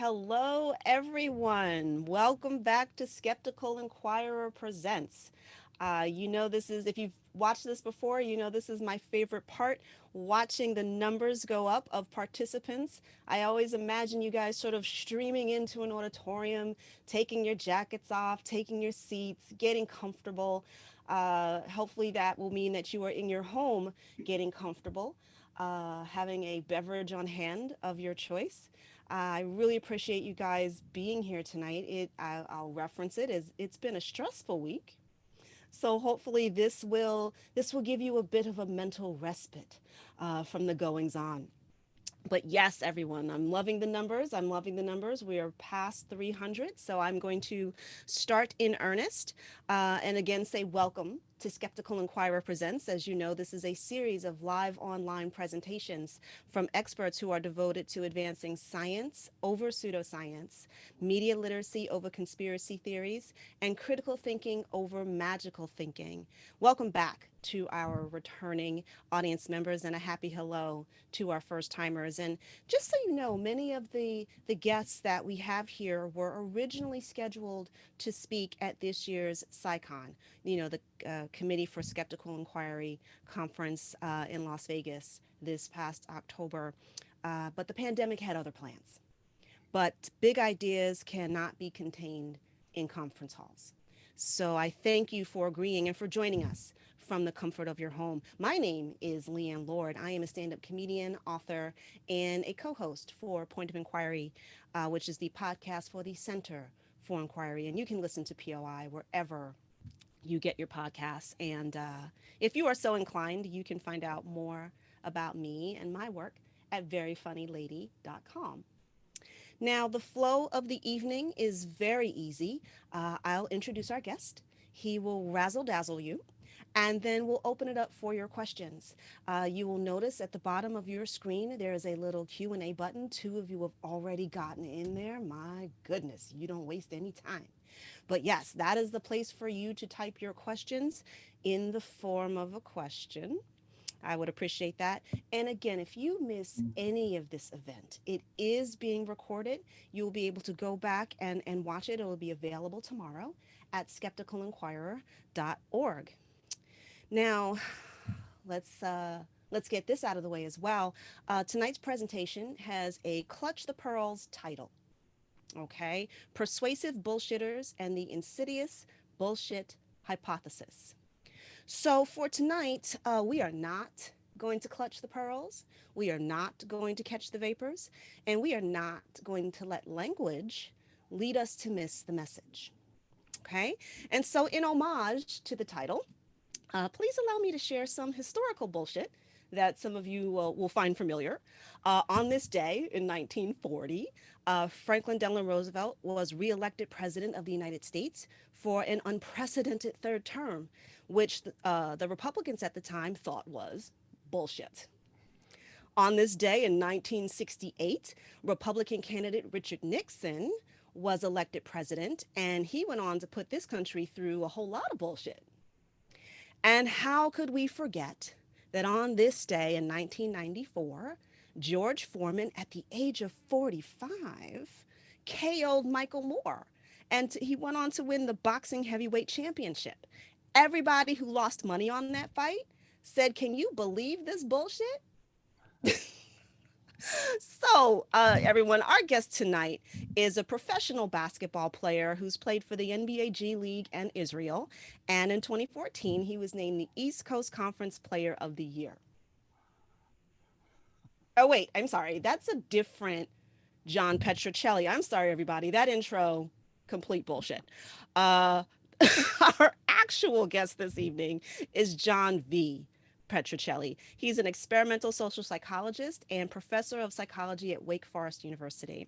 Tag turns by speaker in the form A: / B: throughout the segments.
A: Hello, everyone. Welcome back to Skeptical Inquirer Presents. This is, if you've watched this before, this is my favorite part, watching the numbers go up of participants. I always imagine you guys sort of streaming into an auditorium, taking your jackets off, taking your seats, getting comfortable. Hopefully, that will mean that you are in your home getting comfortable, having a beverage on hand of your choice. I really appreciate you guys being here tonight. I'll reference it as it's been a stressful week. So hopefully this will give you a bit of a mental respite from the goings on. But yes, everyone, I'm loving the numbers. I'm loving the numbers. We are past 300, so I'm going to start in earnest and again say welcome to Skeptical Inquirer Presents. As you know, this is a series of live online presentations from experts who are devoted to advancing science over pseudoscience, media literacy over conspiracy theories, and critical thinking over magical thinking. Welcome back to our returning audience members and a happy hello to our first timers. And just so you know, many of the guests that we have here were originally scheduled to speak at this year's SciCon, the Committee for Skeptical Inquiry conference in Las Vegas this past October. But the pandemic had other plans. But big ideas cannot be contained in conference halls. So I thank you for agreeing and for joining us from the comfort of your home. My name is Leanne Lord. I am a stand-up comedian, author, and a co-host for Point of Inquiry, which is the podcast for the Center for Inquiry. And you can listen to POI wherever you get your podcasts. And if you are so inclined, you can find out more about me and my work at veryfunnylady.com. Now, the flow of the evening is very easy. I'll introduce our guest. He will razzle dazzle you, and then we'll open it up for your questions. You will notice at the bottom of your screen there is a little Q&A button. Two of you have already gotten in there. My goodness, you don't waste any time. But yes, that is the place for you to type your questions in the form of a question. I would appreciate that. And again, if you miss any of this event, it is being recorded. You'll be able to go back and watch it. It will be available tomorrow at skepticalinquirer.org. Now, let's get this out of the way as well. Tonight's presentation has a Clutch the Pearls title. Okay, Persuasive Bullshitters and the Insidious Bullshit Hypothesis. So for tonight, we are not going to clutch the pearls. We are not going to catch the vapors. And we are not going to let language lead us to miss the message. Okay? And so, in homage to the title, please allow me to share some historical bullshit that some of you will find familiar. On this day in 1940, Franklin Delano Roosevelt was reelected president of the United States for an unprecedented third term, which the Republicans at the time thought was bullshit. On this day in 1968, Republican candidate Richard Nixon was elected president, and he went on to put this country through a whole lot of bullshit. And how could we forget that on this day in 1994, George Foreman, at the age of 45, KO'd Michael Moore, and he went on to win the boxing heavyweight championship. Everybody who lost money on that fight said, "Can you believe this bullshit?" So, everyone, our guest tonight is a professional basketball player who's played for the NBA G League and Israel. And in 2014, he was named the East Coast Conference Player of the Year. Oh, wait, I'm sorry. That's a different John Petrocelli. I'm sorry, everybody. That intro, complete bullshit. Uh, our actual guest this evening is John V. Petrocelli. He's an experimental social psychologist and professor of psychology at Wake Forest University.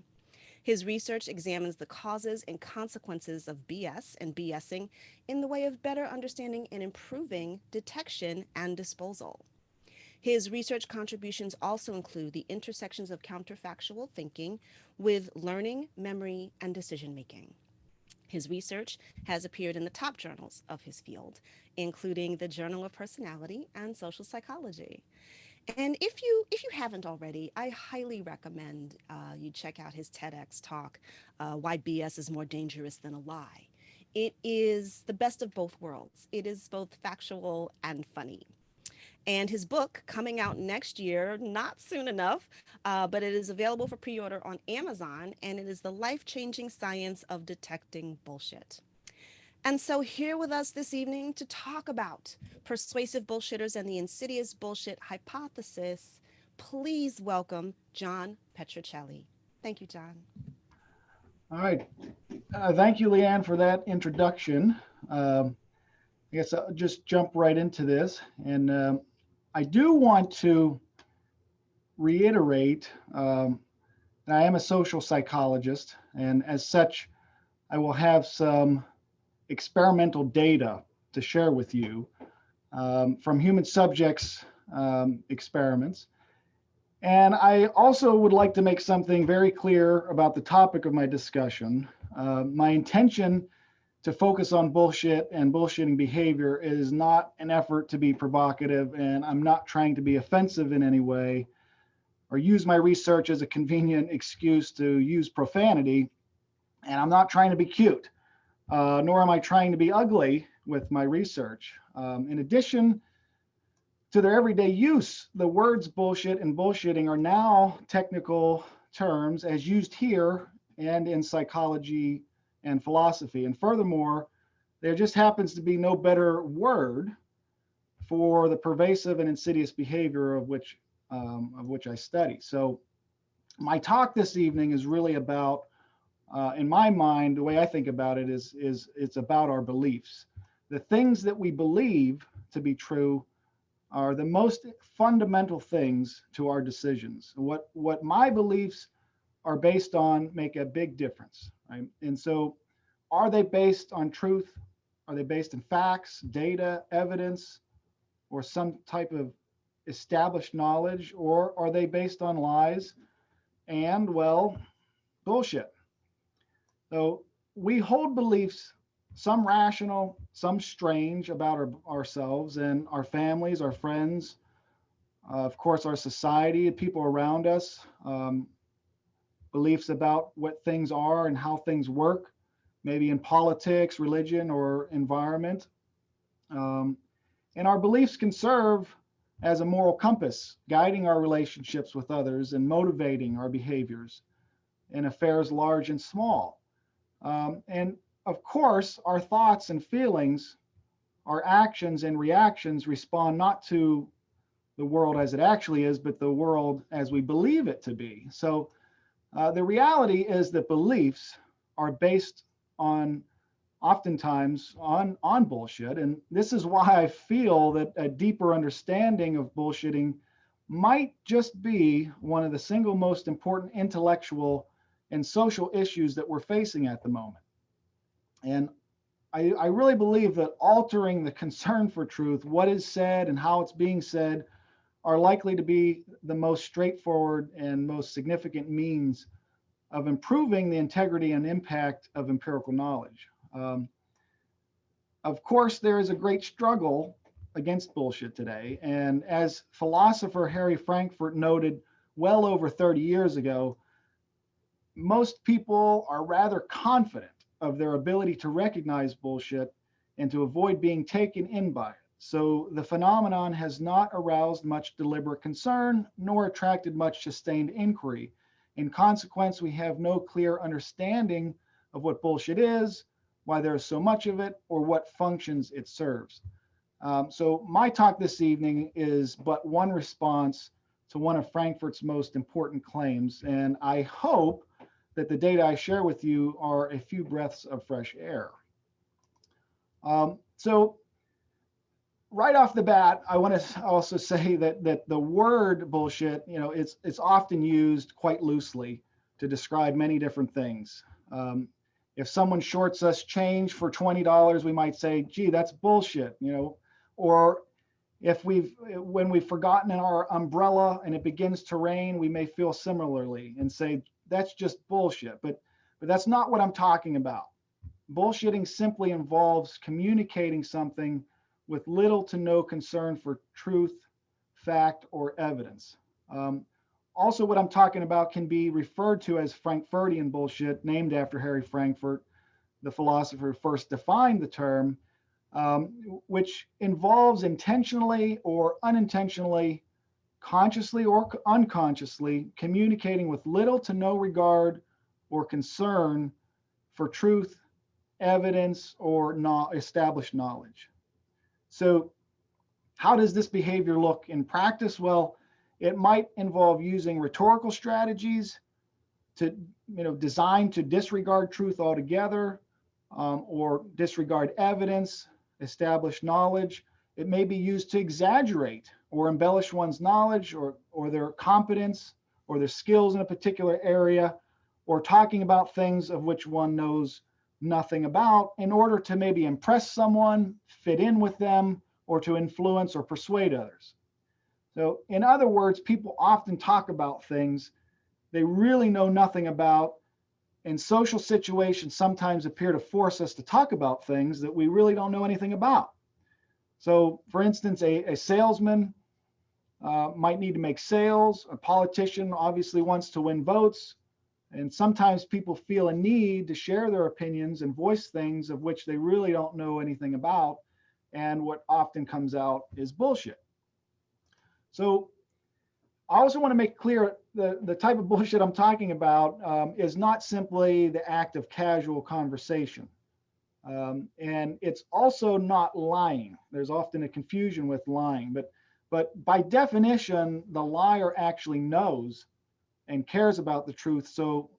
A: His research examines the causes and consequences of BS and BSing in the way of better understanding and improving detection and disposal. His research contributions also include the intersections of counterfactual thinking with learning, memory, and decision making. His research has appeared in the top journals of his field, including the Journal of Personality and Social Psychology. And if you haven't already, I highly recommend you check out his TEDx talk, "Why BS is More Dangerous Than a Lie." It is the best of both worlds. It is both factual and funny. And his book coming out next year, not soon enough, but it is available for pre-order on Amazon, and it is The Life-Changing Science of Detecting Bullshit. And so, here with us this evening to talk about persuasive bullshitters and the insidious bullshit hypothesis, please welcome John Petrocelli. Thank you, John.
B: All right. Thank you, Leanne, for that introduction. I guess I'll just jump right into this. And I do want to reiterate that I am a social psychologist, and as such, I will have some experimental data to share with you from human subjects experiments. And I also would like to make something very clear about the topic of my discussion. My intention to focus on bullshit and bullshitting behavior is not an effort to be provocative, and I'm not trying to be offensive in any way or use my research as a convenient excuse to use profanity. And I'm not trying to be cute, nor am I trying to be ugly with my research. In addition to their everyday use, the words bullshit and bullshitting are now technical terms as used here and in psychology and philosophy. And furthermore, there just happens to be no better word for the pervasive and insidious behavior of which I study. So my talk this evening is really about, in my mind, the way I think about it is it's about our beliefs. The things that we believe to be true are the most fundamental things to our decisions. What my beliefs are based on make a big difference, right? And so, are they based on truth? Are they based in facts, data, evidence, or some type of established knowledge? Or are they based on lies and, well, bullshit? So we hold beliefs, some rational, some strange about ourselves and our families, our friends, of course, our society, people around us, beliefs about what things are and how things work, maybe in politics, religion, or environment. Um, and our beliefs can serve as a moral compass, guiding our relationships with others and motivating our behaviors in affairs large and small. And of course, our thoughts and feelings, our actions and reactions respond not to the world as it actually is, but the world as we believe it to be. So the reality is that beliefs are based on oftentimes on bullshit. And this is why I feel that a deeper understanding of bullshitting might just be one of the single most important intellectual and social issues that we're facing at the moment. And I really believe that altering the concern for truth, what is said and how it's being said, are likely to be the most straightforward and most significant means of improving the integrity and impact of empirical knowledge. Of course, there is a great struggle against bullshit today. And as philosopher Harry Frankfurt noted well over 30 years ago, most people are rather confident of their ability to recognize bullshit and to avoid being taken in by it. So the phenomenon has not aroused much deliberate concern nor attracted much sustained inquiry. In consequence, we have no clear understanding of what bullshit is, why there is so much of it, or what functions it serves. So my talk this evening is but one response to one of Frankfurt's most important claims, and I hope that the data I share with you are a few breaths of fresh air. So right off the bat, I want to also say that the word bullshit, it's often used quite loosely to describe many different things. If someone shorts us change for $20, we might say, gee, that's bullshit, or when we've forgotten our umbrella and it begins to rain, we may feel similarly and say, that's just bullshit. But that's not what I'm talking about. Bullshitting simply involves communicating something with little to no concern for truth, fact, or evidence. Um, Also, what I'm talking about can be referred to as Frankfurtian bullshit, named after Harry Frankfurt, the philosopher who first defined the term, which involves intentionally or unintentionally, consciously or unconsciously, communicating with little to no regard or concern for truth, evidence, or established knowledge. So, how does this behavior look in practice? Well, it might involve using rhetorical strategies to, designed to disregard truth altogether, or disregard evidence, establish knowledge. It may be used to exaggerate or embellish one's knowledge, or their competence or their skills in a particular area, or talking about things of which one knows nothing about in order to maybe impress someone, fit in with them, or to influence or persuade others. So, in other words, people often talk about things they really know nothing about, and social situations sometimes appear to force us to talk about things that we really don't know anything about. So, for instance, a salesman might need to make sales. A politician obviously wants to win votes. And sometimes people feel a need to share their opinions and voice things of which they really don't know anything about. And what often comes out is bullshit. So, I also want to make clear the type of bullshit I'm talking about is not simply the act of casual conversation. And it's also not lying. There's often a confusion with lying, but by definition, the liar actually knows and cares about the truth, so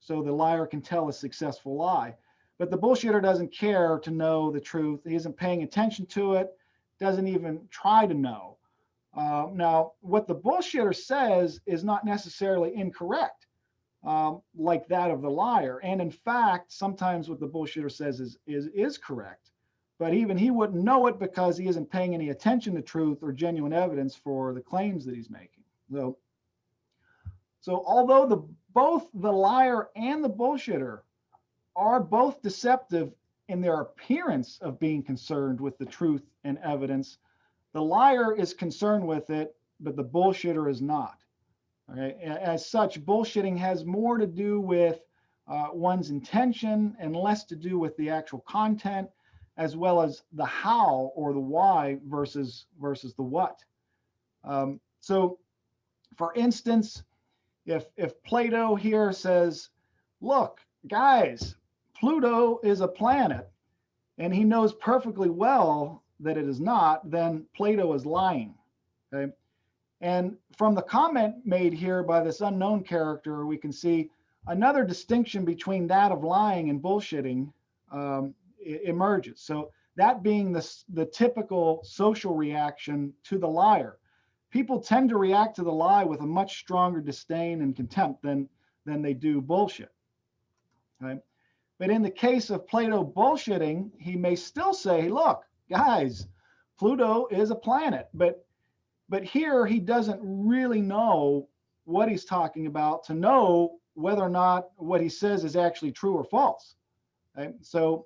B: the liar can tell a successful lie. But the bullshitter doesn't care to know the truth. He isn't paying attention to it, doesn't even try to know. Now, what the bullshitter says is not necessarily incorrect, like that of the liar. And in fact, sometimes what the bullshitter says is correct. But even he wouldn't know it because he isn't paying any attention to truth or genuine evidence for the claims that he's making. So although both the liar and the bullshitter are both deceptive in their appearance of being concerned with the truth and evidence, the liar is concerned with it, but the bullshitter is not. Okay? As such, bullshitting has more to do with one's intention and less to do with the actual content, as well as the how or the why versus the what. So, for instance, if Plato here says, "Look, guys, Pluto is a planet," and he knows perfectly well that it is not, then Plato is lying. Okay. And from the comment made here by this unknown character, we can see another distinction between that of lying and bullshitting emerges. So that being the typical social reaction to the liar. People tend to react to the lie with a much stronger disdain and contempt than they do bullshit. Okay? But in the case of Plato bullshitting, he may still say, "Look, guys, Pluto is a planet," but here he doesn't really know what he's talking about to know whether or not what he says is actually true or false. Okay? So,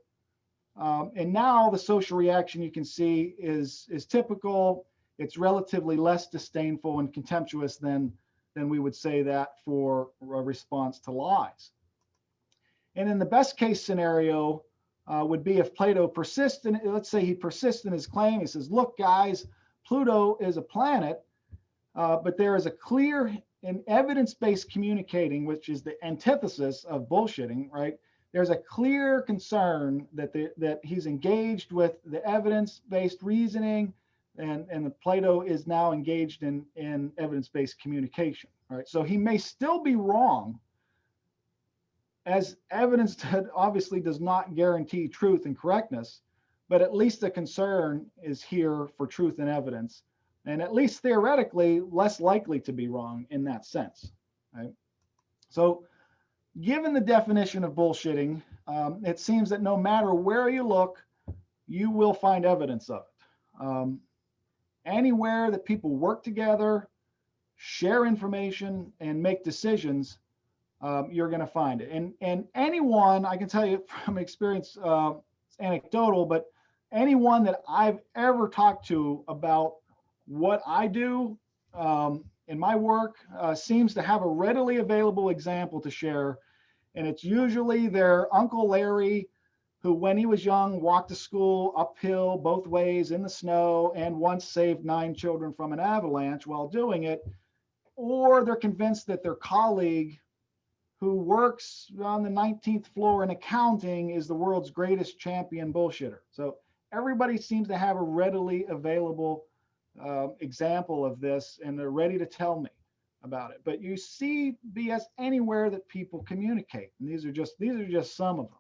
B: and now the social reaction you can see is typical. It's relatively less disdainful and contemptuous than we would say that for a response to lies. And in the best case scenario would be if Plato persists in, let's say he persists in his claim. He says, "Look, guys, Pluto is a planet, but there is a clear and evidence-based communicating, which is the antithesis of bullshitting, right? There's a clear concern that he's engaged with the evidence-based reasoning, and Plato is now engaged in evidence-based communication, right? So he may still be wrong, as evidence that obviously does not guarantee truth and correctness, but at least the concern is here for truth and evidence, and at least theoretically less likely to be wrong in that sense. Right? So, given the definition of bullshitting, it seems that no matter where you look, you will find evidence of it. Anywhere that people work together, share information, and make decisions, you're going to find it. And anyone, I can tell you from experience, it's anecdotal, but anyone that I've ever talked to about what I do in my work seems to have a readily available example to share, and it's usually their Uncle Larry, who, when he was young, walked to school uphill both ways in the snow and once saved 9 children from an avalanche while doing it, or they're convinced that their colleague who works on the 19th floor in accounting is the world's greatest champion bullshitter. So everybody seems to have a readily available example of this, and they're ready to tell me about it. But you see BS anywhere that people communicate, and these are just some of them.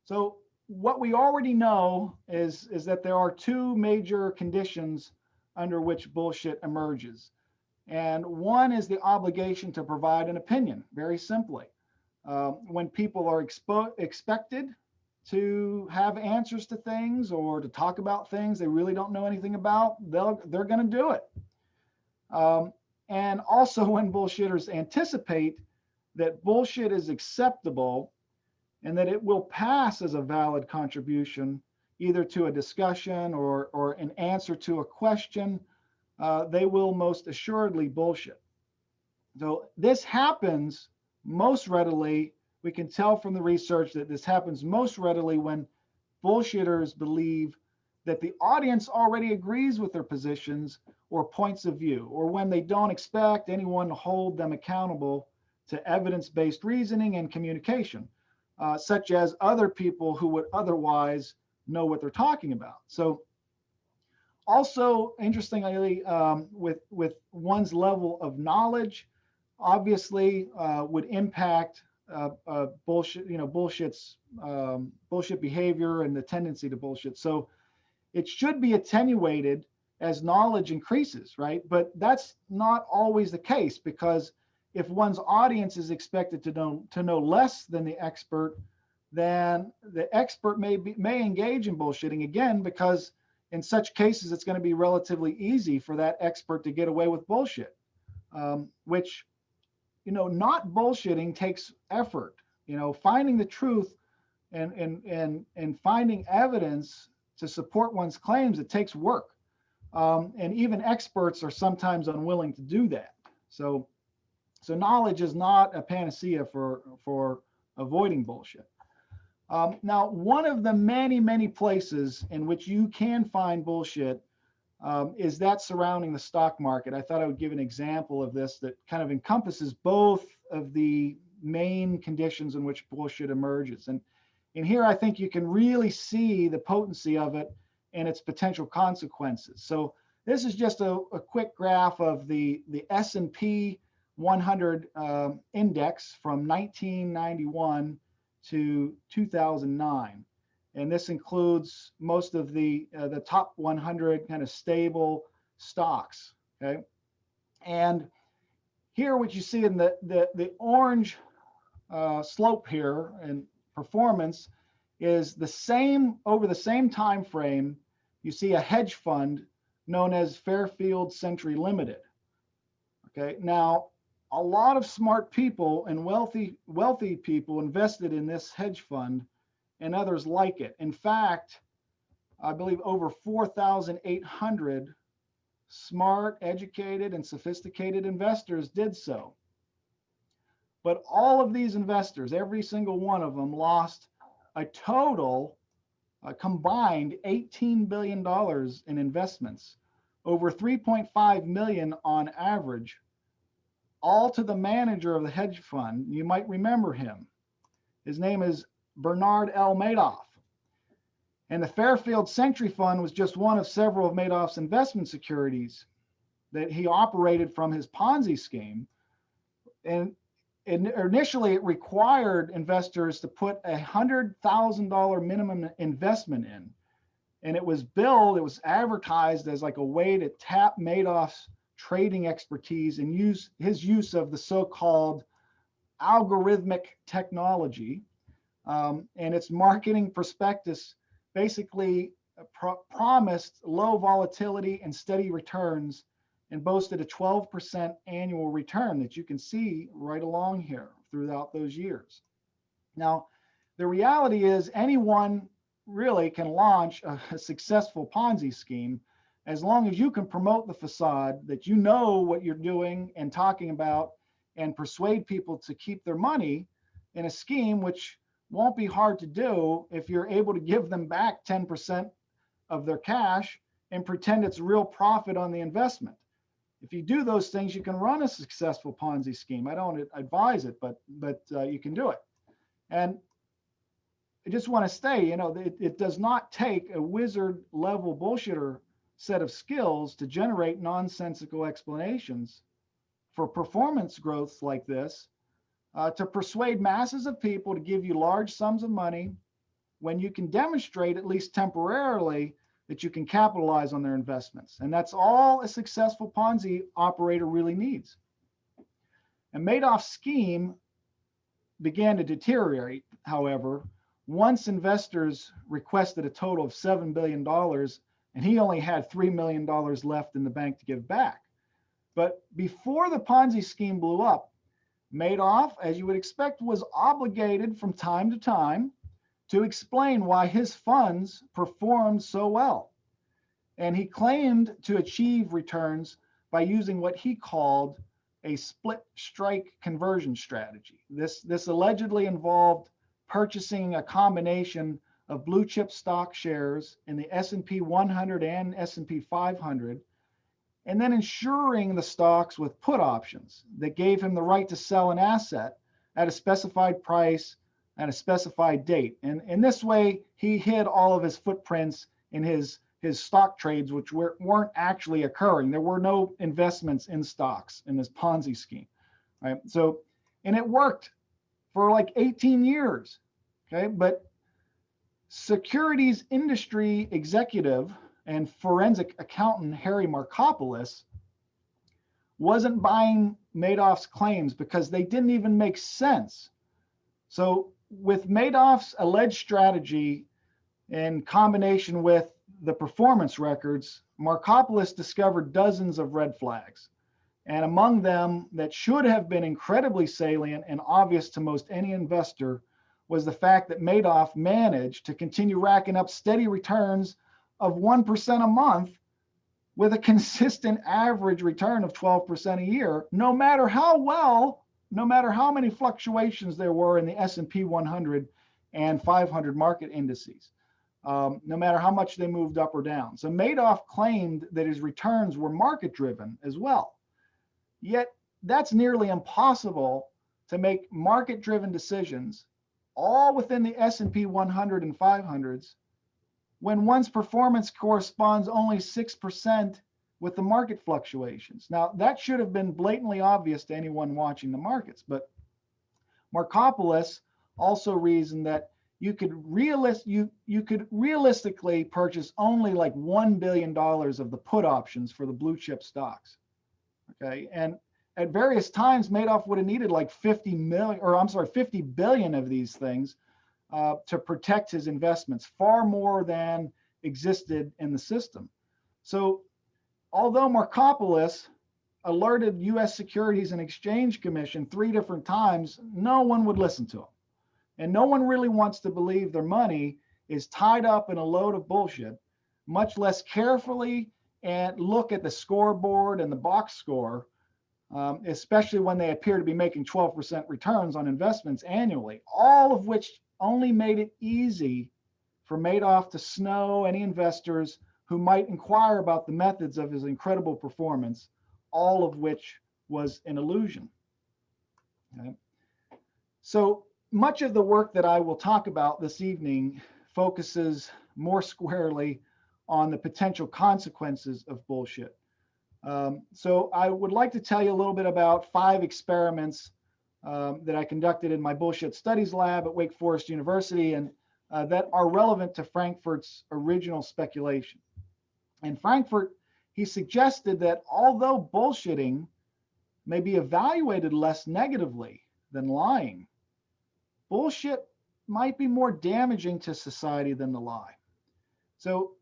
B: So what we already know is that there are two major conditions under which bullshit emerges. And one is the obligation to provide an opinion, very simply. When people are expected to have answers to things or to talk about things they really don't know anything about, they're going to do it. And also when bullshitters anticipate that bullshit is acceptable and that it will pass as a valid contribution, either to a discussion or an answer to a question, they will most assuredly bullshit. So this happens most readily. We can tell from the research that this happens most readily when bullshitters believe that the audience already agrees with their positions or points of view, or when they don't expect anyone to hold them accountable to evidence-based reasoning and communication, such as other people who would otherwise know what they're talking about. So also, interestingly, with one's level of knowledge, obviously would impact bullshit, bullshit behavior and the tendency to bullshit. So it should be attenuated as knowledge increases, right? But that's not always the case, because if one's audience is expected to know less than the expert, then the expert may engage in bullshitting again, because in such cases it's going to be relatively easy for that expert to get away with bullshit, which, not bullshitting takes effort. Finding the truth and finding evidence to support one's claims, it takes work. And even experts are sometimes unwilling to do that. So knowledge is not a panacea for avoiding bullshit. Now, one of the many, many places in which you can find bullshit is that surrounding the stock market. I thought I would give an example of this that kind of encompasses both of the main conditions in which bullshit emerges. And here I think you can really see the potency of it and its potential consequences. So this is just a quick graph of the S&P 100 index from 1991 to 2009. And this includes most of the top 100 kind of stable stocks, okay? And here what you see in the orange slope here and performance is the same over the same time frame. You see a hedge fund known as Fairfield Century Limited. Okay, now a lot of smart people and wealthy people invested in this hedge fund and others like it. In fact, I believe over 4,800 smart, educated, and sophisticated investors did so. But all of these investors, every single one of them, lost a total combined $18 billion in investments, over 3.5 million on average, all to the manager of the hedge fund. You might remember him. His name is Bernard L. Madoff. And the Fairfield Century Fund was just one of several of Madoff's investment securities that he operated from his Ponzi scheme. And initially, it required investors to put $100,000 minimum investment in. And it was advertised as like a way to tap Madoff's trading expertise and his use of the so-called algorithmic technology. And its marketing prospectus basically promised low volatility and steady returns, and boasted a 12% annual return that you can see right along here throughout those years. Now, the reality is anyone really can launch a successful Ponzi scheme, as long as you can promote the facade that you know what you're doing and talking about and persuade people to keep their money in a scheme, which won't be hard to do if you're able to give them back 10% of their cash and pretend it's real profit on the investment. If you do those things, you can run a successful Ponzi scheme. I don't advise it, but you can do it. And I just want to say, it does not take a wizard level bullshitter set of skills to generate nonsensical explanations for performance growths like this, to persuade masses of people to give you large sums of money when you can demonstrate, at least temporarily, that you can capitalize on their investments. And that's all a successful Ponzi operator really needs. And Madoff's scheme began to deteriorate, however, once investors requested a total of $7 billion, and he only had $3 million left in the bank to give back. But before the Ponzi scheme blew up, Madoff, as you would expect, was obligated from time to time to explain why his funds performed so well. And he claimed to achieve returns by using what he called a split strike conversion strategy. This allegedly involved purchasing a combination of blue chip stock shares in the S&P 100 and S&P 500, and then insuring the stocks with put options that gave him the right to sell an asset at a specified price at a specified date. And in this way, he hid all of his footprints in his stock trades, which weren't actually occurring. There were no investments in stocks in this Ponzi scheme, right? So, and it worked for like 18 years, okay? But securities industry executive and forensic accountant Harry Markopoulos wasn't buying Madoff's claims because they didn't even make sense. So with Madoff's alleged strategy in combination with the performance records, Markopoulos discovered dozens of red flags. And among them that should have been incredibly salient and obvious to most any investor was the fact that Madoff managed to continue racking up steady returns of 1% a month with a consistent average return of 12% a year, no matter how many fluctuations there were in the S&P 100 and 500 market indices, no matter how much they moved up or down. So Madoff claimed that his returns were market driven as well. Yet that's nearly impossible to make market driven decisions all within the S&P 100 and 500s when one's performance corresponds only 6% with the market fluctuations. Now, that should have been blatantly obvious to anyone watching the markets, but Markopoulos also reasoned that you could realistically purchase only like $1 billion of the put options for the blue chip stocks. Okay, and at various times, Madoff would have needed like 50 billion of these things to protect his investments, far more than existed in the system. So although Markopoulos alerted U.S. Securities and Exchange Commission 3 different times, no one would listen to him. And no one really wants to believe their money is tied up in a load of bullshit, much less carefully and look at the scoreboard and the box score, especially when they appear to be making 12% returns on investments annually, all of which only made it easy for Madoff to snow any investors who might inquire about the methods of his incredible performance, all of which was an illusion. Okay. So much of the work that I will talk about this evening focuses more squarely on the potential consequences of bullshit. So I would like to tell you a little bit about 5 experiments that I conducted in my bullshit studies lab at Wake Forest University and that are relevant to Frankfurt's original speculation. In Frankfurt, he suggested that although bullshitting may be evaluated less negatively than lying, bullshit might be more damaging to society than the lie. So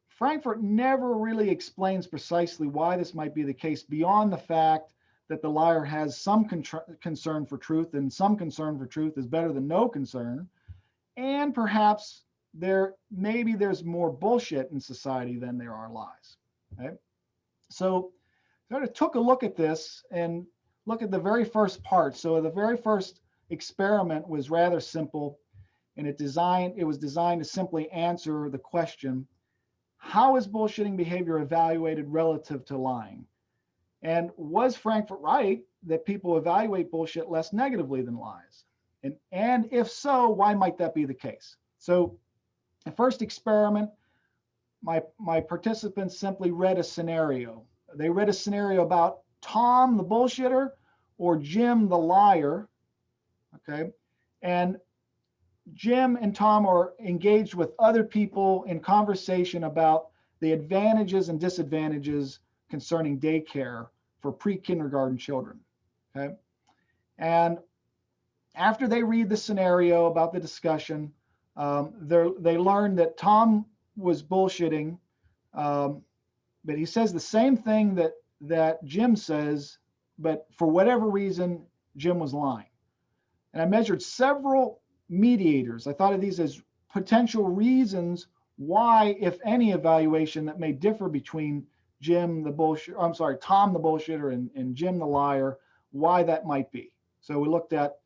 B: Frankfurt never really explains precisely why this might be the case beyond the fact that the liar has some concern for truth, and some concern for truth is better than no concern, and perhaps there's more bullshit in society than there are lies. Okay? So I sort of took a look at this and look at the very first part. So the very first experiment was rather simple, and it was designed to simply answer the question, how is bullshitting behavior evaluated relative to lying? And was Frankfurt right that people evaluate bullshit less negatively than lies? And if so, why might that be the case? So the first experiment, my participants simply read a scenario. They read a scenario about Tom the bullshitter or Jim the liar. Okay. And Jim and Tom are engaged with other people in conversation about the advantages and disadvantages concerning daycare for pre-kindergarten children. Okay. And after they read the scenario about the discussion, they learn that Tom was bullshitting, but he says the same thing that Jim says, but for whatever reason, Jim was lying. And I measured several mediators. I thought of these as potential reasons why, if any, evaluation that may differ between Tom the bullshitter and Jim the liar, why that might be. So we looked at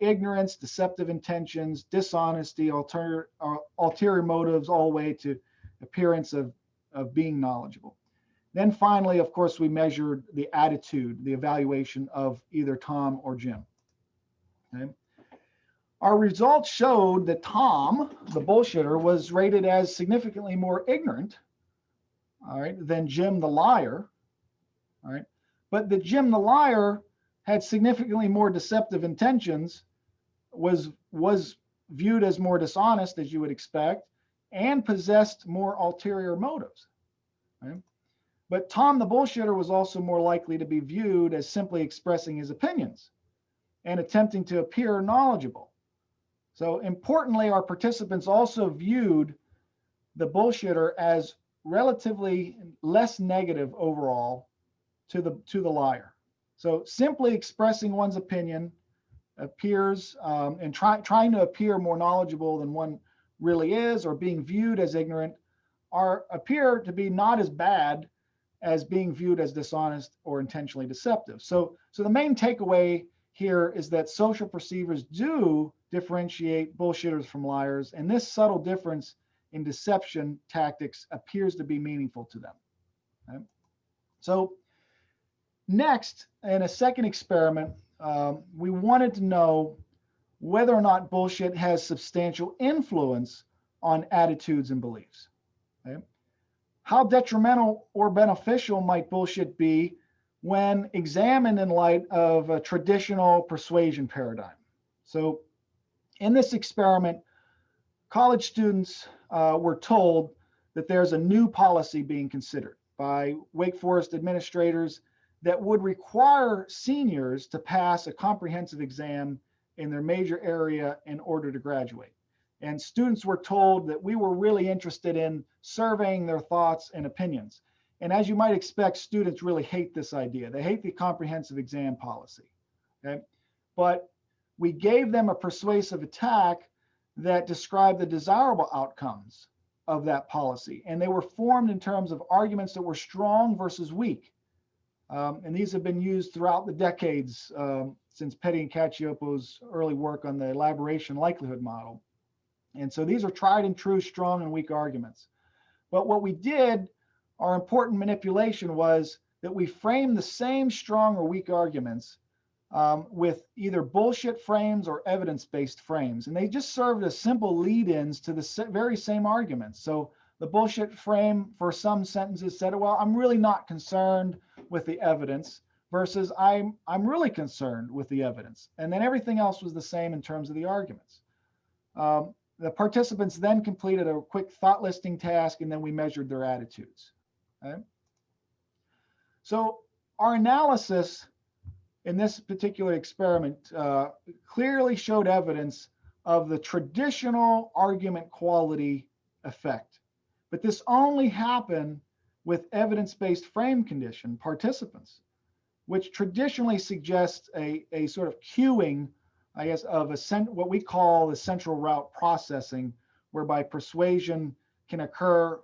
B: ignorance, deceptive intentions, dishonesty, ulterior motives, all the way to appearance of being knowledgeable. Then finally, of course, we measured the attitude, the evaluation of either Tom or Jim. Okay. Our results showed that Tom, the bullshitter, was rated as significantly more ignorant, all right, than Jim the liar, all right, but that Jim the liar had significantly more deceptive intentions, was viewed as more dishonest, as you would expect, and possessed more ulterior motives. Right? But Tom the bullshitter was also more likely to be viewed as simply expressing his opinions and attempting to appear knowledgeable. So importantly, our participants also viewed the bullshitter as relatively less negative overall to the liar. So simply expressing one's opinion appears and trying to appear more knowledgeable than one really is, or being viewed as ignorant, appear to be not as bad as being viewed as dishonest or intentionally deceptive. So the main takeaway here is that social perceivers do differentiate bullshitters from liars, and this subtle difference in deception tactics appears to be meaningful to them. Okay? So next, in a second experiment, we wanted to know whether or not bullshit has substantial influence on attitudes and beliefs. Okay? How detrimental or beneficial might bullshit be when examined in light of a traditional persuasion paradigm? So in this experiment, college students were told that there's a new policy being considered by Wake Forest administrators that would require seniors to pass a comprehensive exam in their major area in order to graduate. And students were told that we were really interested in surveying their thoughts and opinions. And as you might expect, students really hate this idea. They hate the comprehensive exam policy. Okay? But we gave them a persuasive attack that described the desirable outcomes of that policy. And they were formed in terms of arguments that were strong versus weak. And these have been used throughout the decades since Petty and Cacioppo's early work on the elaboration likelihood model. And so these are tried and true strong and weak arguments. But what we did, our important manipulation, was that we framed the same strong or weak arguments with either bullshit frames or evidence-based frames. And they just served as simple lead-ins to the very same arguments. So the bullshit frame for some sentences said, well, I'm really not concerned with the evidence, versus I'm really concerned with the evidence. And then everything else was the same in terms of the arguments. The participants then completed a quick thought listing task, and then we measured their attitudes. Okay? So our analysis in this particular experiment clearly showed evidence of the traditional argument quality effect. But this only happened with evidence-based frame condition participants, which traditionally suggests a sort of queuing, I guess, of what we call the central route processing, whereby persuasion can occur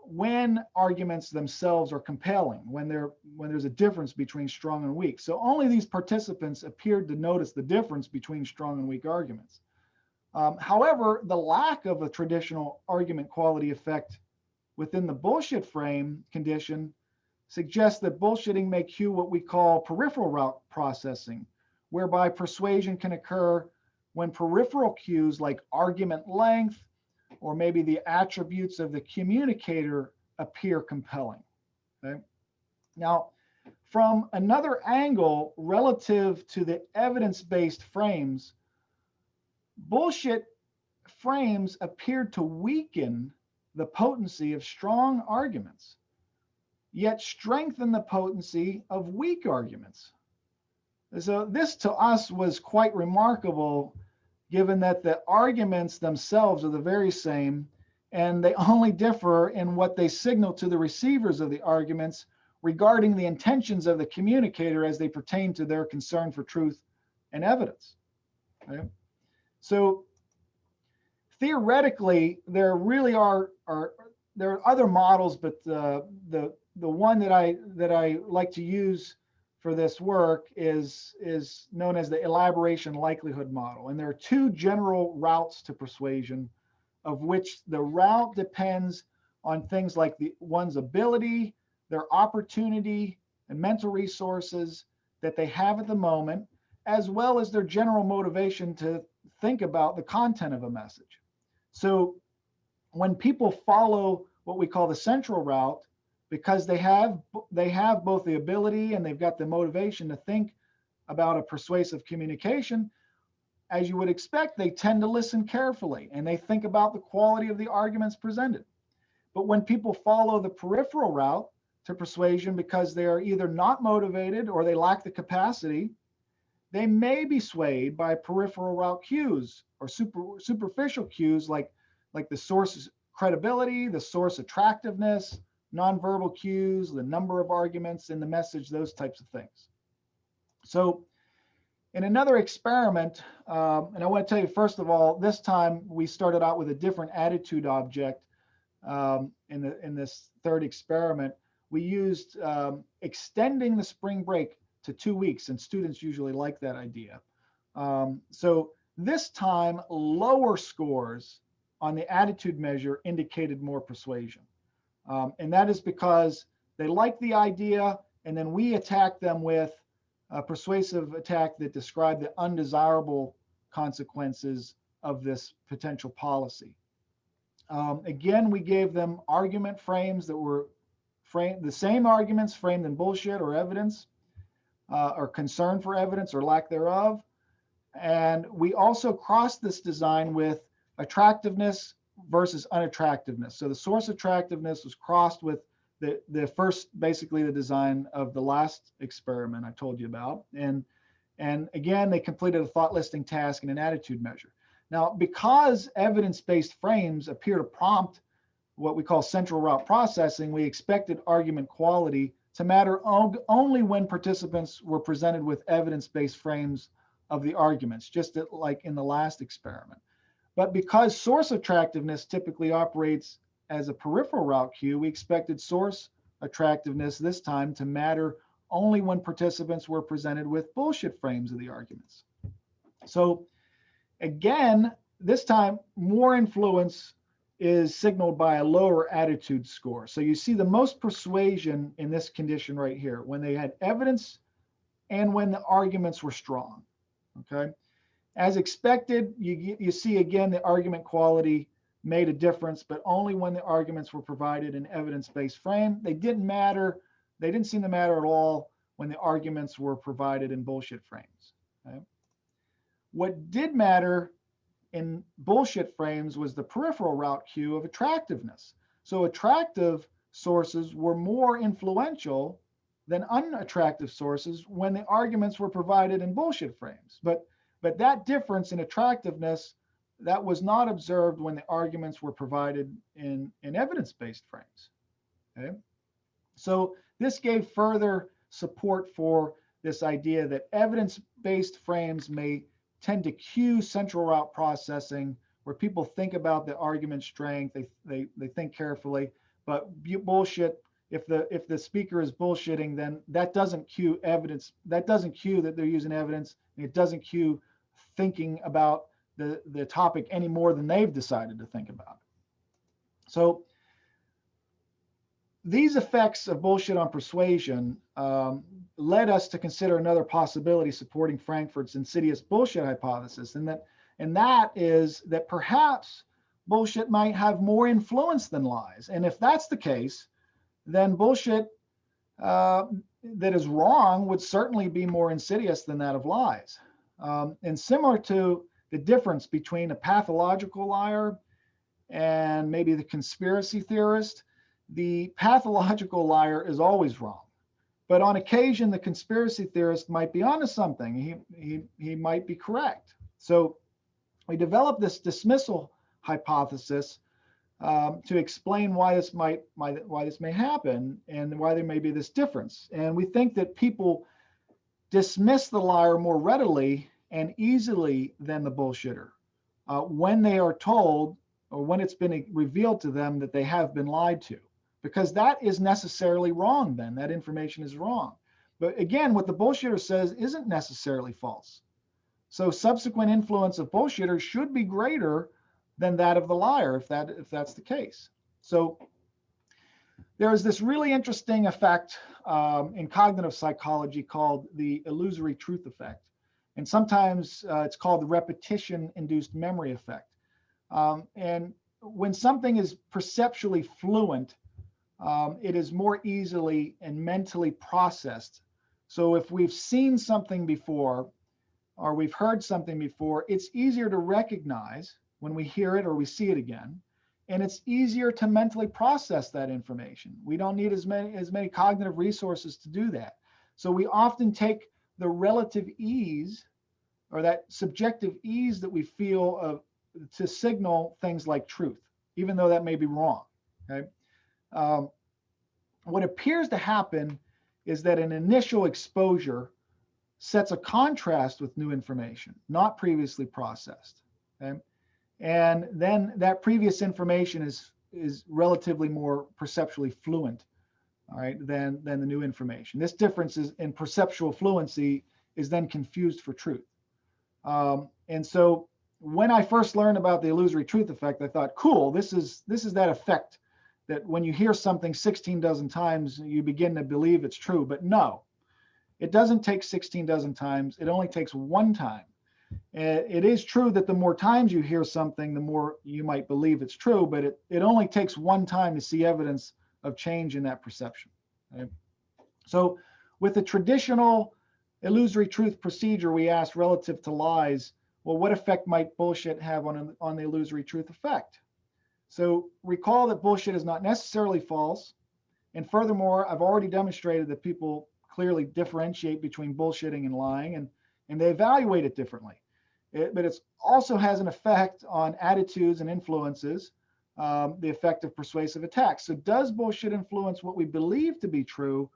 B: when arguments themselves are compelling, when there's a difference between strong and weak. So only these participants appeared to notice the difference between strong and weak arguments. However, the lack of a traditional argument quality effect within the bullshit frame condition suggests that bullshitting may cue what we call peripheral route processing, whereby persuasion can occur when peripheral cues like argument length or maybe the attributes of the communicator appear compelling. Okay? Now, from another angle relative to the evidence-based frames, bullshit frames appeared to weaken the potency of strong arguments, yet strengthen the potency of weak arguments. So this to us was quite remarkable, given that the arguments themselves are the very same, and they only differ in what they signal to the receivers of the arguments regarding the intentions of the communicator as they pertain to their concern for truth and evidence. Okay? So theoretically, there really are there are other models, but the one that I like to use for this work is known as the elaboration likelihood model. And there are two general routes to persuasion, of which the route depends on things like one's ability, their opportunity, and mental resources that they have at the moment, as well as their general motivation to think about the content of a message. So when people follow what we call the central route, because they have both the ability and they've got the motivation to think about a persuasive communication, as you would expect, they tend to listen carefully and they think about the quality of the arguments presented. But when people follow the peripheral route to persuasion because they are either not motivated or they lack the capacity, they may be swayed by peripheral route cues or superficial cues like the source's credibility, the source attractiveness, nonverbal cues, the number of arguments in the message, those types of things. So in another experiment, and I want to tell you, first of all, this time we started out with a different attitude object in this third experiment. We used extending the spring break to 2 weeks, and students usually like that idea. So this time, lower scores on the attitude measure indicated more persuasion. And that is because they liked the idea, and then we attacked them with a persuasive attack that described the undesirable consequences of this potential policy. Again, we gave them argument frames that were the same arguments framed in bullshit or evidence, or concern for evidence or lack thereof. And we also crossed this design with attractiveness versus unattractiveness. So the source attractiveness was crossed with the first, basically the design of the last experiment I told you about. And again, they completed a thought listing task and an attitude measure. Now, because evidence-based frames appear to prompt what we call central route processing, we expected argument quality to matter only when participants were presented with evidence-based frames of the arguments, just like in the last experiment. But because source attractiveness typically operates as a peripheral route cue, we expected source attractiveness this time to matter only when participants were presented with bullshit frames of the arguments. So again, this time, more influence is signaled by a lower attitude score. So you see the most persuasion in this condition right here, when they had evidence and when the arguments were strong, okay? As expected, you see again the argument quality made a difference, but only when the arguments were provided in evidence-based frame. They didn't seem to matter at all when the arguments were provided in bullshit frames. Okay? What did matter in bullshit frames was the peripheral route cue of attractiveness. So attractive sources were more influential than unattractive sources when the arguments were provided in bullshit frames. But that difference in attractiveness, that was not observed when the arguments were provided in evidence-based frames. Okay? So this gave further support for this idea that evidence-based frames may tend to cue central route processing, where people think about the argument strength, they think carefully, but bullshit. If the speaker is bullshitting, then that doesn't cue evidence. That doesn't cue that they're using evidence, and it doesn't cue thinking about the topic any more than they've decided to think about it. So these effects of bullshit on persuasion led us to consider another possibility supporting Frankfurt's insidious bullshit hypothesis, and that is that perhaps bullshit might have more influence than lies. And if that's the case, then bullshit that is wrong would certainly be more insidious than that of lies. And similar to the difference between a pathological liar and maybe the conspiracy theorist, the pathological liar is always wrong. But on occasion, the conspiracy theorist might be onto something. He might be correct. So we developed this dismissal hypothesis to explain why this may happen and why there may be this difference. And we think that people dismiss the liar more readily and easily than the bullshitter when they are told or when it's been revealed to them that they have been lied to, because that is necessarily wrong. Then that information is wrong. But again, what the bullshitter says isn't necessarily false. So subsequent influence of bullshitters should be greater than that of the liar, if that's the case. So there is this really interesting effect in cognitive psychology called the illusory truth effect. And sometimes it's called the repetition-induced memory effect. And when something is perceptually fluent, it is more easily and mentally processed. So if we've seen something before or we've heard something before, it's easier to recognize when we hear it or we see it again. And it's easier to mentally process that information. We don't need as many cognitive resources to do that. So we often take the relative ease or that subjective ease that we feel to signal things like truth, even though that may be wrong. Okay. What appears to happen is that an initial exposure sets a contrast with new information, not previously processed. Okay. And then that previous information is relatively more perceptually fluent, all right, than the new information. This difference in perceptual fluency is then confused for truth. And so when I first learned about the illusory truth effect, I thought, cool, this is that effect that when you hear something 16 dozen times, you begin to believe it's true. But no, it doesn't take 16 dozen times. It only takes one time. It is true that the more times you hear something, the more you might believe it's true, but it only takes one time to see evidence of change in that perception. Okay? So with the traditional illusory truth procedure, we asked relative to lies, well, what effect might bullshit have on the illusory truth effect? So recall that bullshit is not necessarily false. And furthermore, I've already demonstrated that people clearly differentiate between bullshitting and lying, and they evaluate it differently. But it also has an effect on attitudes and influences, the effect of persuasive attacks. So does bullshit influence what we believe to be true?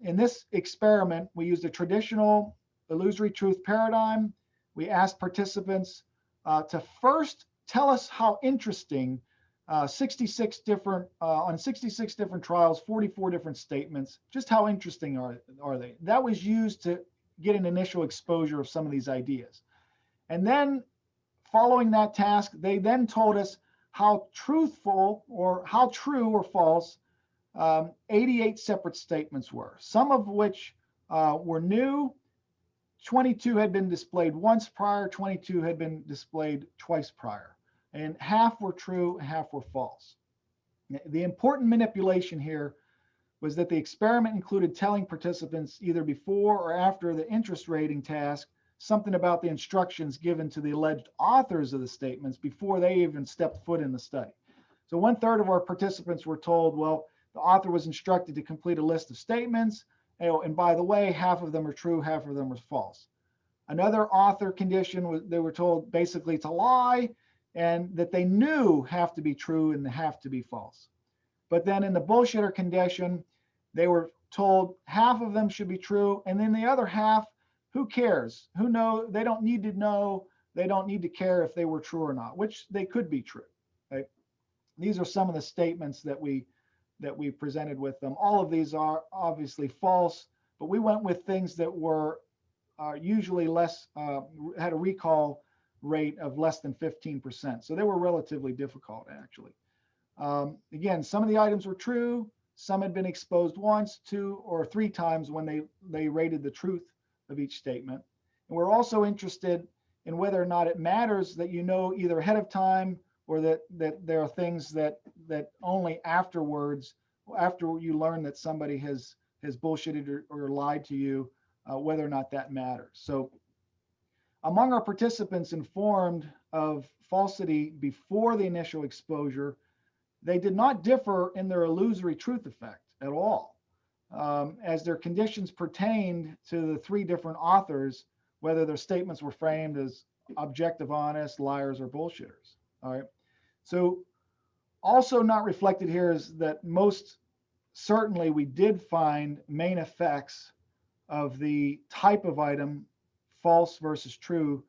B: In this experiment, we used a traditional illusory truth paradigm. We asked participants to first tell us how interesting 66 different on 66 different trials, 44 different statements. Just how interesting are they? That was used to get an initial exposure of some of these ideas. And then following that task, they then told us how truthful or how true or false 88 separate statements were, some of which were new. 22 had been displayed once prior, 22 had been displayed twice prior, and half were true, half were false. The important manipulation here was that the experiment included telling participants either before or after the interest rating task something about the instructions given to the alleged authors of the statements before they even stepped foot in the study. So 1/3 of our participants were told, well, the author was instructed to complete a list of statements, and by the way, half of them are true, half of them are false. Another author condition was they were told basically to lie, and that they knew half to be true and half to be false. But then in the bullshitter condition, they were told half of them should be true, and then the other half, who cares? Who knows? They don't need to know they don't need to care if they were true or not, which they could be true. Right? These are some of the statements that we presented with them. All of these are obviously false, but we went with things that were usually less, had a recall rate of less than 15%. So they were relatively difficult, actually. Again, some of the items were true. Some had been exposed once, two, or three times when they rated the truth of each statement. And we're also interested in whether or not it matters that you know either ahead of time or that there are things that only afterwards, after you learn that somebody has bullshitted or lied to you, whether or not that matters. So among our participants informed of falsity before the initial exposure, they did not differ in their illusory truth effect at all, as their conditions pertained to the three different authors, whether their statements were framed as objective, honest, liars, or bullshitters. All right. So also not reflected here is that most certainly we did find main effects of the type of item, false versus true,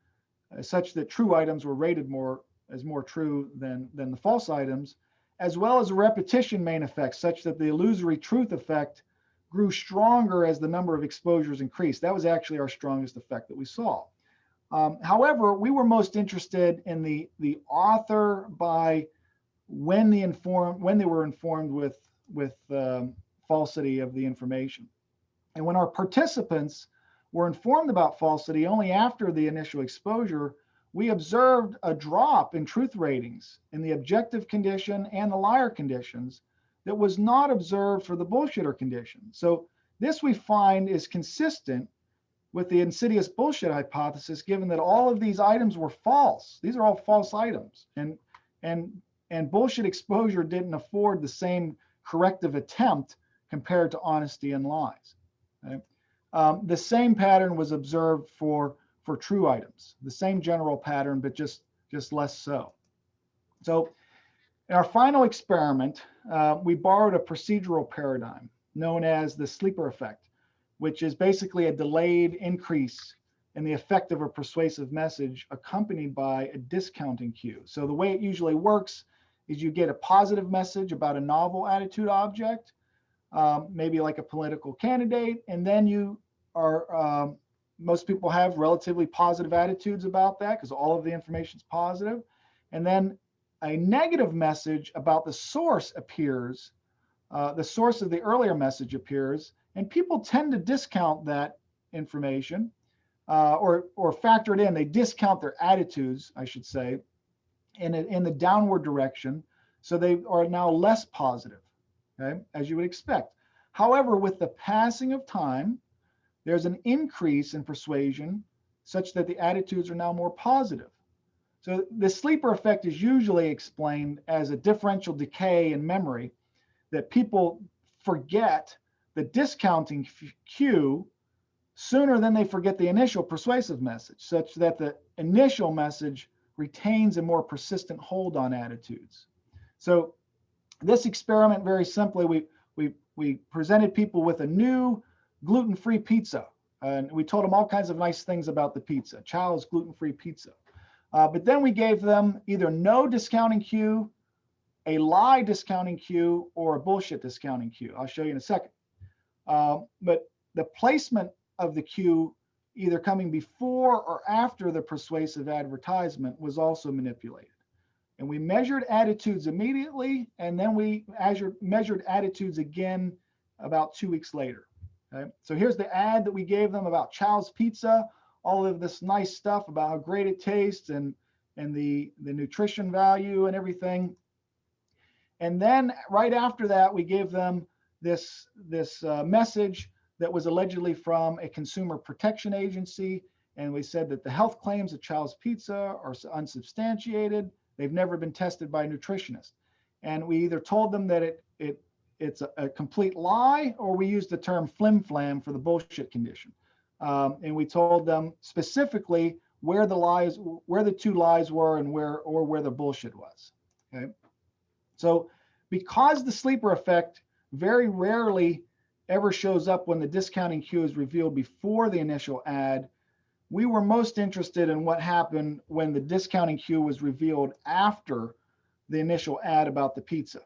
B: such that true items were rated more as more true than the false items, as well as a repetition main effect, such that the illusory truth effect grew stronger as the number of exposures increased. That was actually our strongest effect that we saw. However, we were most interested in the author by when they were informed with falsity of the information. And when our participants were informed about falsity only after the initial exposure, we observed a drop in truth ratings in the objective condition and the liar conditions that was not observed for the bullshitter condition. So this we find is consistent with the insidious bullshit hypothesis, given that all of these items were false. These are all false items, and bullshit exposure didn't afford the same corrective attempt compared to honesty and lies. Okay? The same pattern was observed for true items, the same general pattern, but just less so. So in our final experiment, we borrowed a procedural paradigm known as the sleeper effect, which is basically a delayed increase in the effect of a persuasive message accompanied by a discounting cue. So the way it usually works is you get a positive message about a novel attitude object, maybe like a political candidate, and then you are, most people have relatively positive attitudes about that because all of the information is positive. And then a negative message about the source appears, the source of the earlier message appears, and people tend to discount that information or factor it in. They discount their attitudes, I should say, in the downward direction. So they are now less positive, okay, as you would expect. However, with the passing of time, there's an increase in persuasion such that the attitudes are now more positive. So the sleeper effect is usually explained as a differential decay in memory, that people forget the discounting cue sooner than they forget the initial persuasive message, such that the initial message retains a more persistent hold on attitudes. So this experiment, very simply, we presented people with a new gluten-free pizza, and we told them all kinds of nice things about the pizza. Chow's gluten-free pizza. But then we gave them either no discounting cue, a lie discounting cue, or a bullshit discounting cue. I'll show you in a second. But the placement of the cue, either coming before or after the persuasive advertisement, was also manipulated. And we measured attitudes immediately, and then we measured attitudes again about 2 weeks later. Okay? So here's the ad that we gave them about Chow's Pizza, all of this nice stuff about how great it tastes and the nutrition value and everything. And then right after that, we gave them this message that was allegedly from a consumer protection agency. And we said that the health claims of Chow's Pizza are unsubstantiated. They've never been tested by a nutritionist. And we either told them that it's a complete lie, or we used the term flim-flam for the bullshit condition. And we told them specifically where the two lies were and where the bullshit was. Okay. So because the sleeper effect very rarely ever shows up when the discounting cue is revealed before the initial ad, we were most interested in what happened when the discounting cue was revealed after the initial ad about the pizza.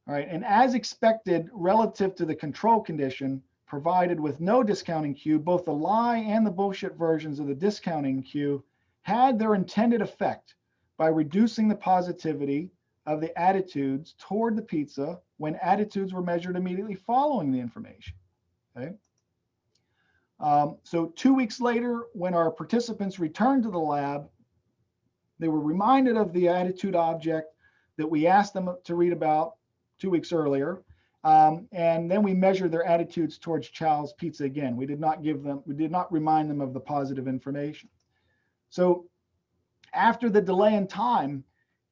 B: All right. And as expected, relative to the control condition provided with no discounting cue, both the lie and the bullshit versions of the discounting cue had their intended effect by reducing the positivity of the attitudes toward the pizza when attitudes were measured immediately following the information. Okay. So 2 weeks later, when our participants returned to the lab, they were reminded of the attitude object that we asked them to read about 2 weeks earlier. And then we measured their attitudes towards Chow's Pizza again. We did not remind them of the positive information. So after the delay in time,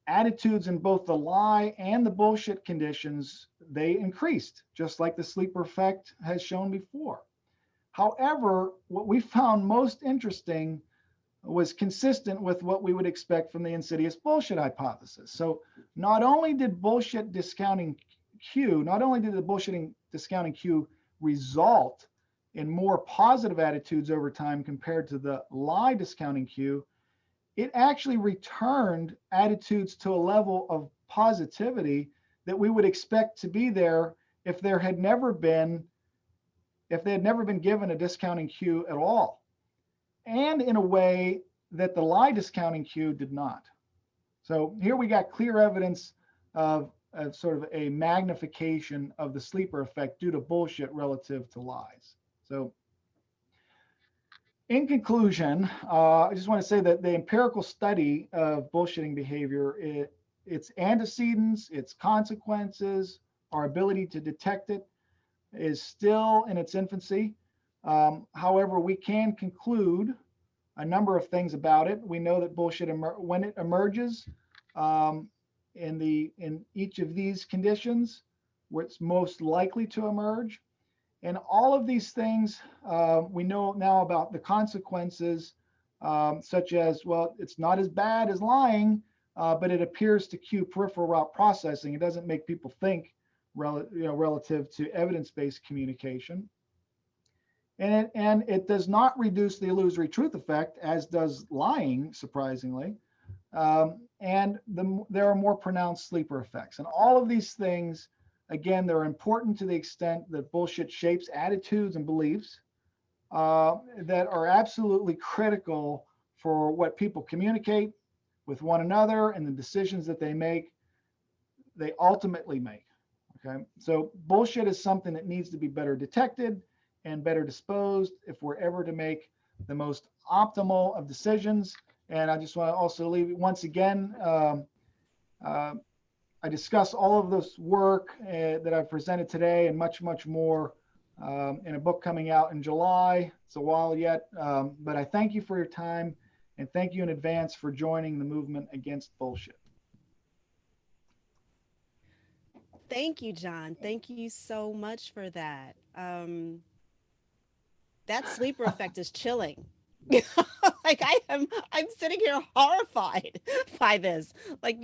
B: attitudes in both the lie and the bullshit conditions, they increased, just like the sleeper effect has shown before. However, what we found most interesting was consistent with what we would expect from the insidious bullshit hypothesis. So not only did the bullshitting discounting cue result in more positive attitudes over time compared to the lie discounting cue, it actually returned attitudes to a level of positivity that we would expect to be there if they had never been given a discounting cue at all, and in a way that the lie discounting cue did not. So here we got clear evidence of sort of a magnification of the sleeper effect due to bullshit relative to lies. So in conclusion, I just want to say that the empirical study of bullshitting behavior, its antecedents, its consequences, our ability to detect it, is still in its infancy. However, we can conclude a number of things about it. We know that bullshit, when it emerges in each of these conditions, where it's most likely to emerge. And all of these things, we know now about the consequences, such as, well, it's not as bad as lying, but it appears to cue peripheral route processing. It doesn't make people think relative to evidence-based communication. And it does not reduce the illusory truth effect, as does lying, surprisingly. And there are more pronounced sleeper effects. And all of these things, again, they're important to the extent that bullshit shapes attitudes and beliefs that are absolutely critical for what people communicate with one another and the decisions that they ultimately make. Okay, so bullshit is something that needs to be better detected and better disposed if we're ever to make the most optimal of decisions. And I just want to also leave once again, I discuss all of this work that I've presented today and much, much more in a book coming out in July. It's a while yet, but I thank you for your time and thank you in advance for joining the movement against bullshit.
A: Thank you, John. Thank you so much for that. That sleeper effect is chilling. Like I'm sitting here horrified by this. Like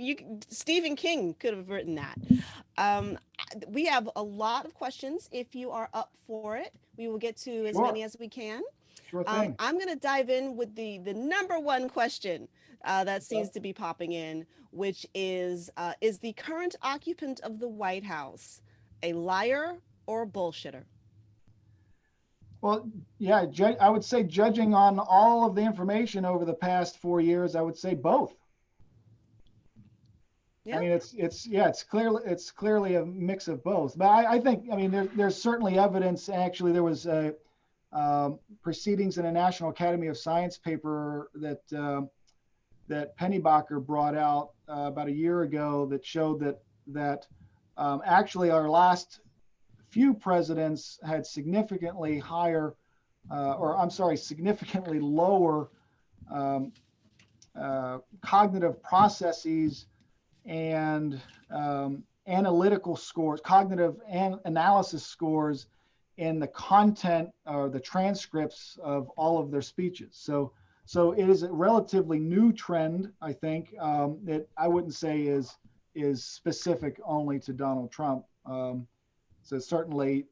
A: Stephen King could have written that. Um, we have a lot of questions. If you are up for it, we will get to as
B: Sure,
A: many as we can.
B: sure thing.
A: I'm going to dive in with the number one question that seems to be popping in, which is the current occupant of the White House a liar or a bullshitter?
B: Well, yeah, I would say judging on all of the information over the past 4 years, I would say both. I
A: Yeah.
B: mean, it's clearly a mix of both. But I think, I mean, there's certainly evidence. Actually, there was proceedings in a National Academy of Science paper that Pennybacher brought out about a year ago that showed that actually our last few presidents had significantly higher, significantly lower cognitive processes and analytical scores, cognitive analysis scores in the content or the transcripts of all of their speeches. So it is a relatively new trend, I think, that I wouldn't say is specific only to Donald Trump. So certainly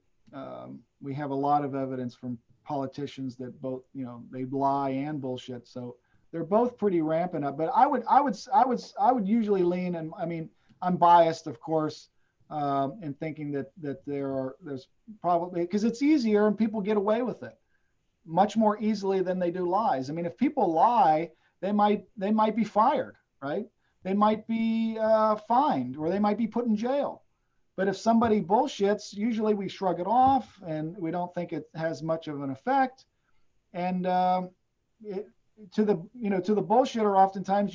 B: we have a lot of evidence from politicians that both, they lie and bullshit. So they're both pretty rampant up. But I would usually lean, and I mean, I'm biased, of course, in thinking that there's probably, because it's easier and people get away with it much more easily than they do lies. I mean, if people lie, they might be fired, right? They might be fined, or they might be put in jail. But if somebody bullshits, usually we shrug it off and we don't think it has much of an effect. And to the bullshitter, oftentimes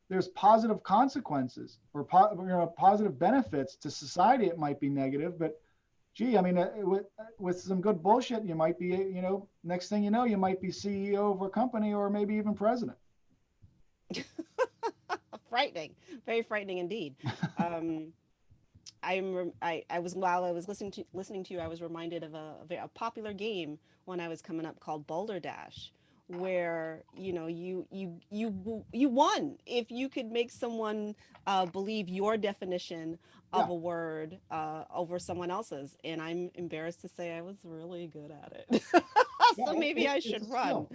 B: there's positive consequences or positive benefits to society. It might be negative, but gee, I mean, with some good bullshit, you might be, next thing you know, you might be CEO of a company or maybe even president.
A: Frightening, very frightening indeed. Um, I was, while I was listening to you, I was reminded of a popular game when I was coming up called Boulder Dash, where you won if you could make someone believe your definition
B: Yeah,
A: of a word over someone else's, and I'm embarrassed to say I was really good at it.
B: yeah,
A: So maybe I
B: it's a
A: should run.
B: skill.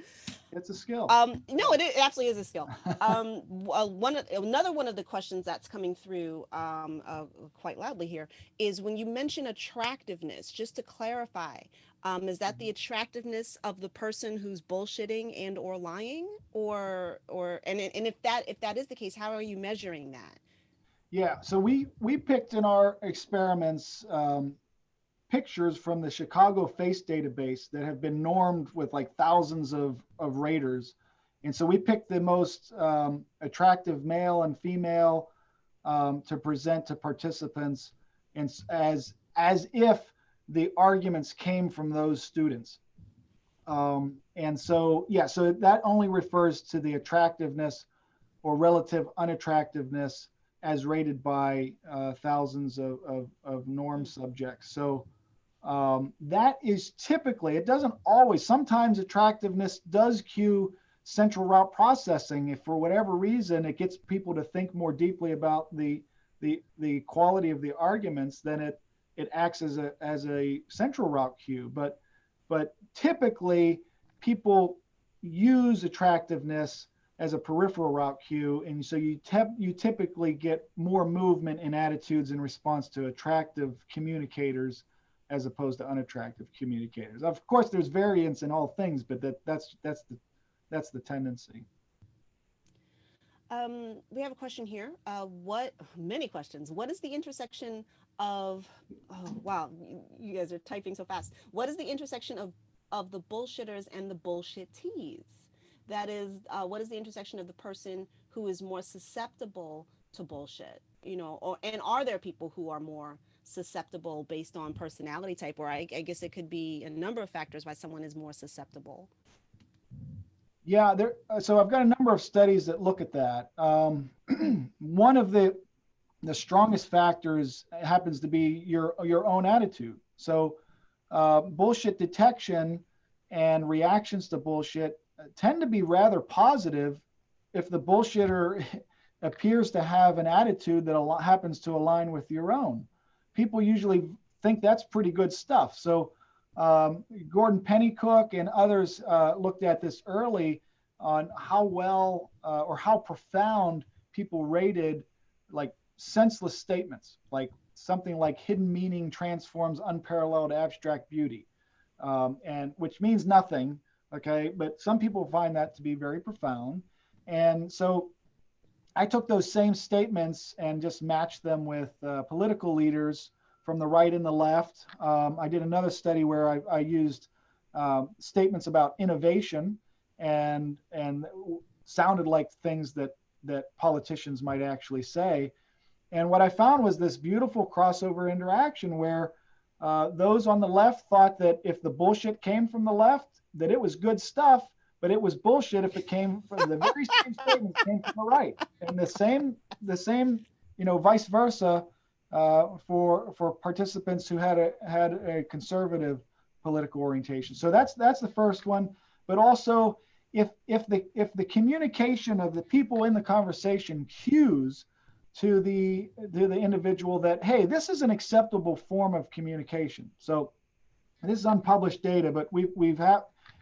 B: It's a skill.
A: No, it absolutely is a skill. Another one of the questions that's coming through quite loudly here is when you mention attractiveness. Just to clarify, is that the attractiveness of the person who's bullshitting and or lying, or and if that is the case, how are you measuring that?
B: Yeah, so we picked in our experiments pictures from the Chicago face database that have been normed with like thousands of raters. And so we picked the most attractive male and female to present to participants, and as if the arguments came from those students. And so, yeah, so that only refers to the attractiveness or relative unattractiveness as rated by thousands of norm subjects. So that is typically, it doesn't always, sometimes attractiveness does cue central route processing. If for whatever reason it gets people to think more deeply about the quality of the arguments, then it acts as a central route cue. But typically people use attractiveness as a peripheral route cue, and so you typically get more movement in attitudes in response to attractive communicators as opposed to unattractive communicators. Of course, there's variance in all things, but that's the tendency.
A: We have a question here. What Many questions. What is the intersection of? Oh wow, you guys are typing so fast. What is the intersection of the bullshitters and the bullshittees? That is, what is the intersection of the person who is more susceptible to bullshit? And are there people who are more susceptible based on personality type, or I guess it could be a number of factors why someone is more susceptible.
B: Yeah, so I've got a number of studies that look at that. One of the strongest factors happens to be your own attitude. So bullshit detection and reactions to bullshit tend to be rather positive if the bullshitter appears to have an attitude that happens to align with your own. People usually think that's pretty good stuff. So Gordon Pennycook and others looked at this early on how well or how profound people rated like senseless statements, like something like hidden meaning transforms unparalleled abstract beauty, and which means nothing. Okay, but some people find that to be very profound. And so I took those same statements and just matched them with political leaders from the right and the left. I did another study where I used statements about innovation and sounded like things that politicians might actually say. And what I found was this beautiful crossover interaction where those on the left thought that if the bullshit came from the left, that it was good stuff, but it was bullshit if it came from the very same statement came from the right. And the same, vice versa for participants who had a conservative political orientation. So that's the first one. But also, if the communication of the people in the conversation cues to the individual that, hey, this is an acceptable form of communication. So and this is unpublished data, but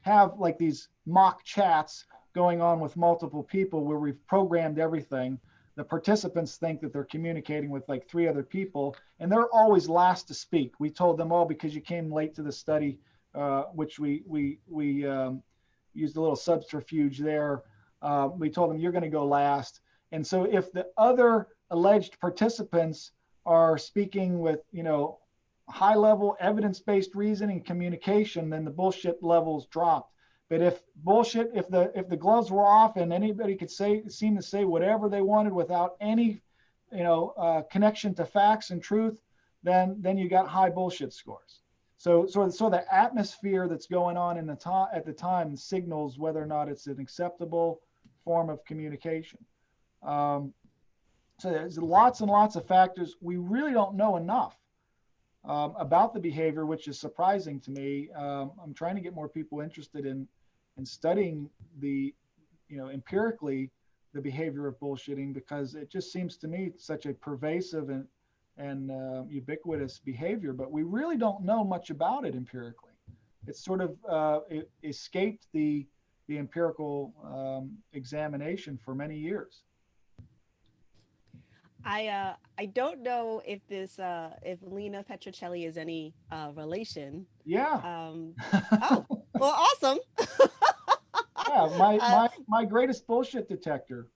B: have like these mock chats going on with multiple people where we've programmed everything. The participants think that they're communicating with like 3 other people, and they're always last to speak. We told them, oh, because you came late to the study, which we used a little subterfuge there. We told them you're going to go last. And so if the other alleged participants are speaking with, high level evidence-based reasoning communication, then the bullshit levels dropped. But if the gloves were off and anybody could seem to say whatever they wanted without any, connection to facts and truth, then you got high bullshit scores. So the atmosphere that's going on at the time signals whether or not it's an acceptable form of communication. So there's lots and lots of factors. We really don't know enough about the behavior, which is surprising to me. I'm trying to get more people interested in studying empirically the behavior of bullshitting, because it just seems to me such a pervasive and ubiquitous behavior, but we really don't know much about it empirically. It's sort of it escaped the empirical examination for many years.
A: I don't know if Lena Petrocelli is any relation.
B: Yeah.
A: Oh, well, awesome.
B: Yeah, my,
A: uh,
B: my my greatest bullshit detector.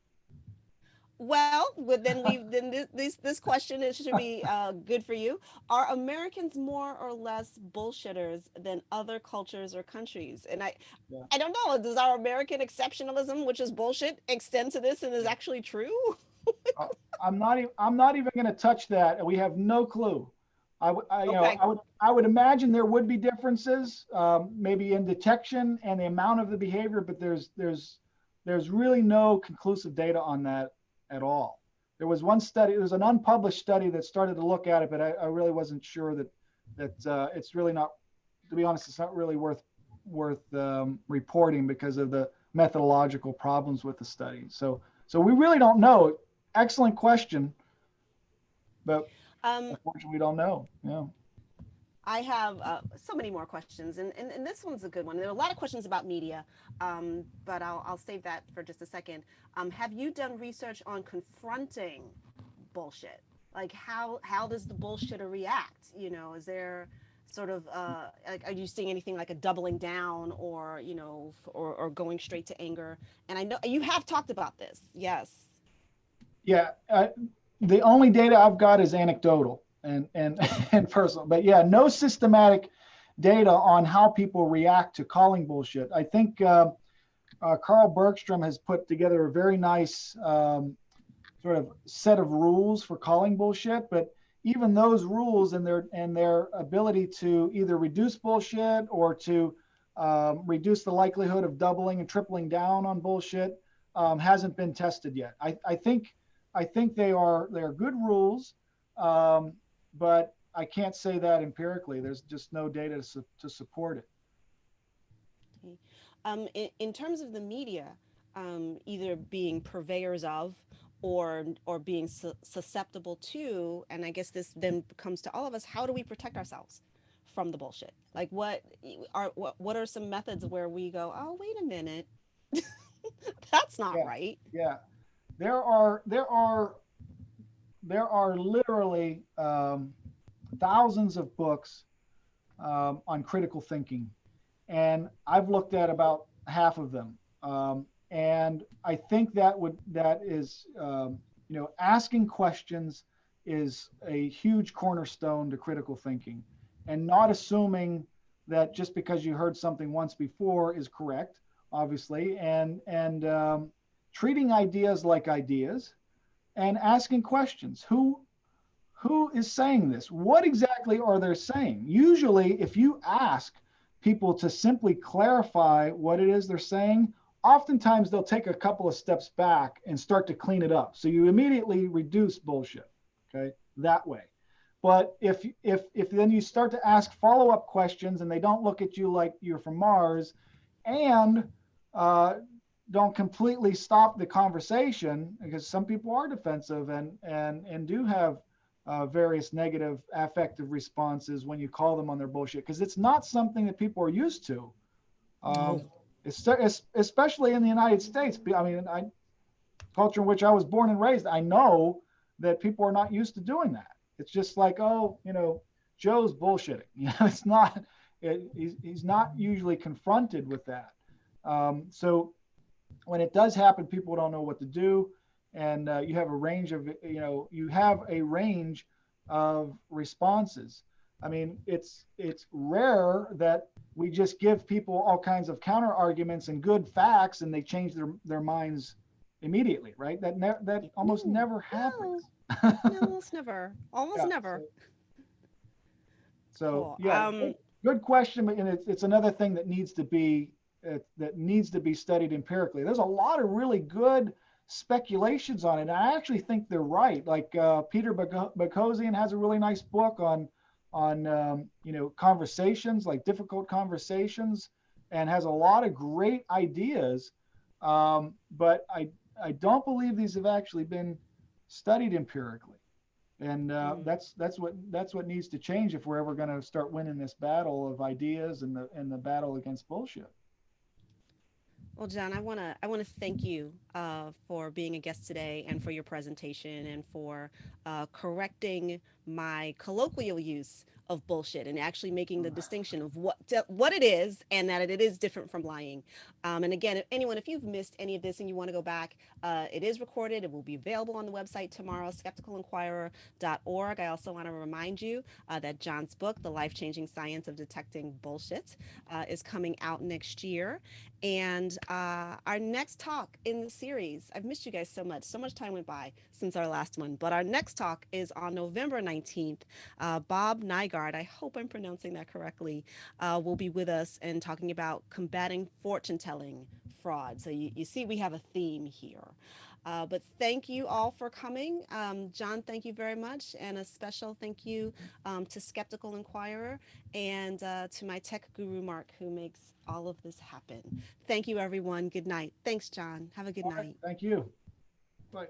A: this question should be good for you. Are Americans more or less bullshitters than other cultures or countries? And
B: Yeah.
A: I don't know. Does our American exceptionalism, which is bullshit, extend to this and is
B: Yeah.
A: actually true?
B: Uh, I'm not even going to touch that. We have no clue.
A: Okay.
B: I would imagine there would be differences, maybe in detection and the amount of the behavior, but there's really no conclusive data on that at all. There was one study, it was an unpublished study that started to look at it, but I really wasn't sure that it's really not, to be honest, it's not really worth reporting because of the methodological problems with the study. So we really don't know. Excellent question, but
A: Um,
B: unfortunately, we don't know. Yeah.
A: I have so many more questions, and this one's a good one. There are a lot of questions about media, but I'll save that for just a second. Have you done research on confronting bullshit? Like how does the bullshitter react? Is there sort of like, are you seeing anything like a doubling down, or or going straight to anger? And I know you have talked about this. Yes.
B: Yeah. The only data I've got is anecdotal and and personal, but yeah, no systematic data on how people react to calling bullshit. I think Carl Bergstrom has put together a very nice sort of set of rules for calling bullshit, but even those rules and their ability to either reduce bullshit or to reduce the likelihood of doubling and tripling down on bullshit hasn't been tested yet. I think they are good rules, but I can't say that empirically. There's just no data to support it.
A: Okay. In terms of the media, either being purveyors of or being susceptible to, and I guess this then comes to all of us, how do we protect ourselves from the bullshit? Like what are some methods where we go, oh, wait a minute, that's not
B: Yeah,
A: right.
B: yeah. There are literally thousands of books on critical thinking, and I've looked at about half of them. And I think that is asking questions is a huge cornerstone to critical thinking, and not assuming that just because you heard something once before is correct, obviously, and treating ideas like ideas and asking questions. Who is saying this? What exactly are they saying? Usually, if you ask people to simply clarify what it is they're saying, oftentimes they'll take a couple of steps back and start to clean it up. So you immediately reduce bullshit, okay, that way. But if then you start to ask follow-up questions and they don't look at you like you're from Mars, and don't completely stop the conversation, because some people are defensive and do have various negative affective responses when you call them on their bullshit, because it's not something that people are used to.
A: No.
B: Um, Especially in the United States. I mean, culture in which I was born and raised, I know that people are not used to doing that. It's just like, oh, Joe's bullshitting. It's not. He's not usually confronted with that. So when it does happen, people don't know what to do, and you have a range of responses. I mean, it's rare that we just give people all kinds of counter arguments and good facts, and they change their minds immediately, right? That almost
A: No,
B: never
A: no,
B: happens.
A: no, almost never. Almost
B: Yeah.
A: never.
B: So
A: Cool.
B: yeah, good question, and it's another thing that needs to be studied empirically. There's a lot of really good speculations on it. And I actually think they're right. Like Peter Boghossian has a really nice book on conversations, like difficult conversations, and has a lot of great ideas. But I don't believe these have actually been studied empirically, and
A: Mm.
B: that's what needs to change if we're ever going to start winning this battle of ideas and the battle against bullshit.
A: Well, John, I want to thank you for being a guest today and for your presentation and for correcting my colloquial use of bullshit and actually making the distinction of what it is and that it is different from lying. And again, if you've missed any of this and you want to go back, it is recorded. It will be available on the website tomorrow, skepticalinquirer.org. I also want to remind you that John's book, The Life Changing Science of Detecting Bullshit, is coming out next year. And our next talk in the series, I've missed you guys so much. So much time went by since our last one. But our next talk is on November 19th. Bob Nygaard, I hope I'm pronouncing that correctly, will be with us and talking about combating fortune telling fraud. So you see, we have a theme here. But thank you all for coming. John, thank you very much. And a special thank you to Skeptical Inquirer and to my tech guru, Mark, who makes all of this happen. Thank you, everyone. Good night. Thanks, John. Have a good
B: All right,
A: night.
B: thank you. Bye.